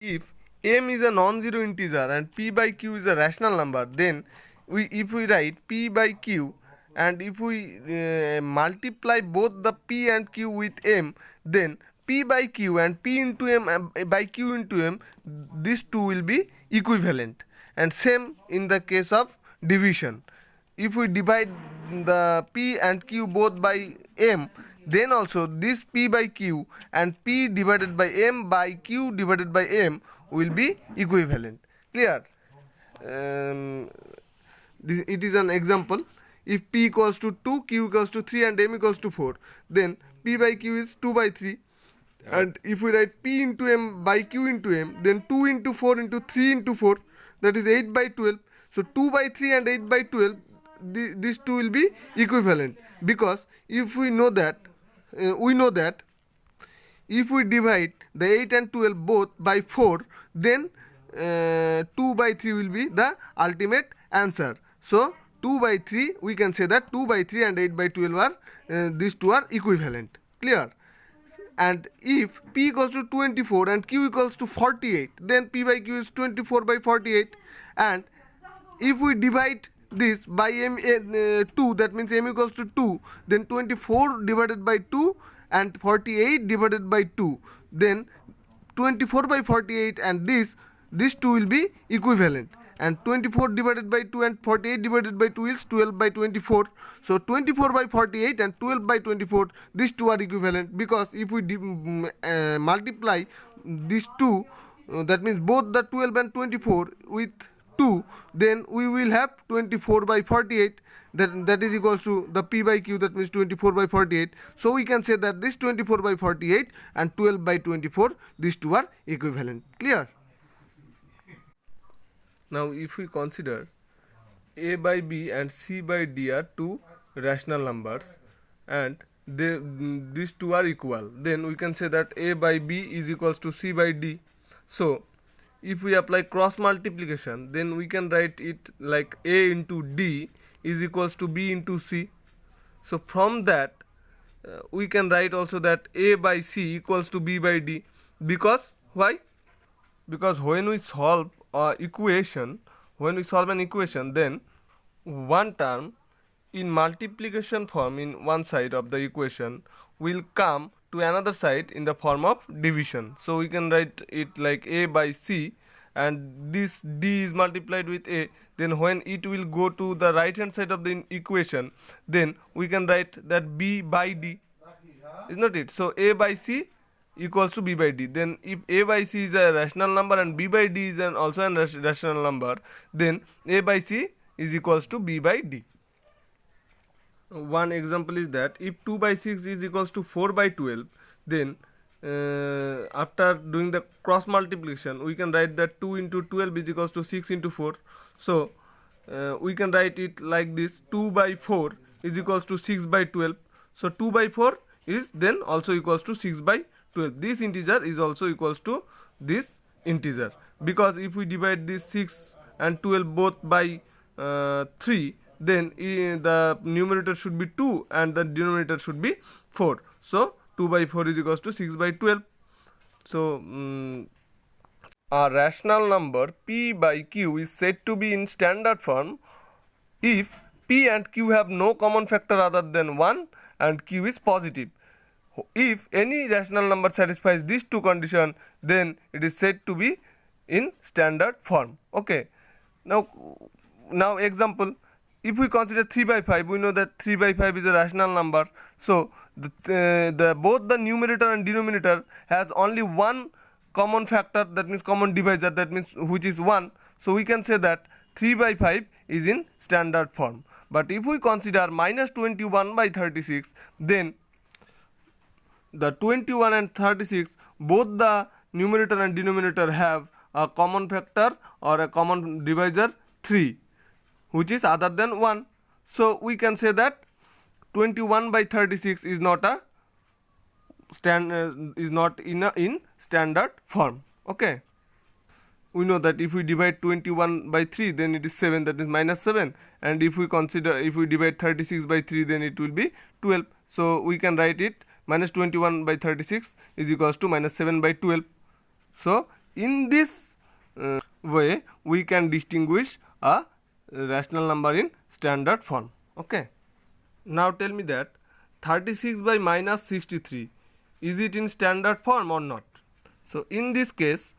If m is a non-zero integer and p by q is a rational number, then if we write p by q and if we multiply both the p and q with m, then p by q and p into m by q into m, these two will be equivalent. And same in the case of division. If we divide the p and q both by m, then also this p by q and p divided by m by q divided by m will be equivalent. Clear? It is an example. If p equals to 2, q equals to 3 and m equals to 4, then p by q is 2 by 3. And if we write p into m by q into m, then 2 into 4 into 3 into 4, that is 8 by 12. So 2 by 3 and 8 by 12, these two will be equivalent, because if we know that if we divide the 8 and 12 both by 4, then 2 by 3 will be the ultimate answer. So 2 by 3, we can say that 2 by 3 and 8 by 12 are these two are equivalent. Clear? And if p equals to 24 and q equals to 48, then p by q is 24 by 48. And if we divide this by m 2, that means m equals to 2, then 24 divided by 2 and 48 divided by 2, then 24 by 48, and these two will be equivalent. And 24 divided by 2 and 48 divided by 2 is 12 by 24. So 24 by 48 and 12 by 24, these two are equivalent, because if we multiply these two, that means both the 12 and 24 with 2, then we will have 24 by 48, that is equals to the p by q, that means 24 by 48. So we can say that this 24 by 48 and 12 by 24, these two are equivalent. Clear? Now if we consider a by b and c by d are two rational numbers and these two are equal, then we can say that a by b is equals to c by d. So if we apply cross multiplication, then we can write it like a into d is equals to b into c. So from that we can write also that a by c equals to b by d, because why? Because when we solve an equation, then one term in multiplication form in one side of the equation will come to another side in the form of division. So we can write it like a by c, and this d is multiplied with a, then when it will go to the right hand side of the equation, then we can write that b by d, is not it? So a by c equals to b by d. Then if a by c is a rational number and b by d is also a rational number, then a by c is equals to b by d. One example is that if 2 by 6 is equals to 4 by 12, then after doing the cross multiplication, we can write that 2 into 12 is equals to 6 into 4. So we can write it like this: 2 by 4 is equals to 6 by 12. So 2 by 4 is then also equals to 6 by 12. This integer is also equals to this integer, because if we divide this 6 and 12 both by 3, then the numerator should be 2 and the denominator should be 4. So 2 by 4 is equals to 6 by 12. So a rational number p by q is said to be in standard form if p and q have no common factor other than 1 and q is positive. If any rational number satisfies these two conditions, then it is said to be in standard form. Okay. Now example, if we consider 3 by 5, we know that 3 by 5 is a rational number. So both the numerator and denominator has only one common factor, that means common divisor, that means which is 1. So we can say that 3 by 5 is in standard form. But if we consider minus 21 by 36, then the 21 and 36, both the numerator and denominator have a common factor or a common divisor 3, which is other than 1. So we can say that 21 by 36 is not in standard form. Okay. We know that if we divide 21 by 3, then it is 7, that is minus 7. And if we divide 36 by 3, then it will be 12. So we can write it minus 21 by 36 is equals to minus 7 by 12. So in this way we can distinguish a rational number in standard form. Okay. Now tell me that 36 by minus 63, is it in standard form or not? So in this case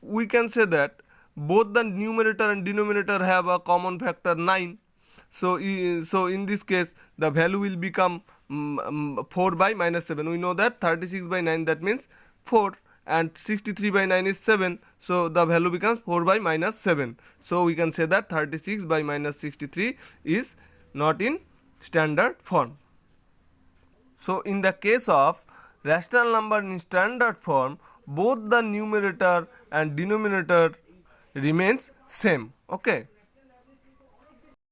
we can say that both the numerator and denominator have a common factor 9. So in this case the value will become 4 by minus 7. We know that 36 by 9, that means 4, and 63 by 9 is 7, so the value becomes 4 by minus 7. So we can say that 36 by minus 63 is not in standard form. So in the case of rational number in standard form, both the numerator and denominator remains same. Okay.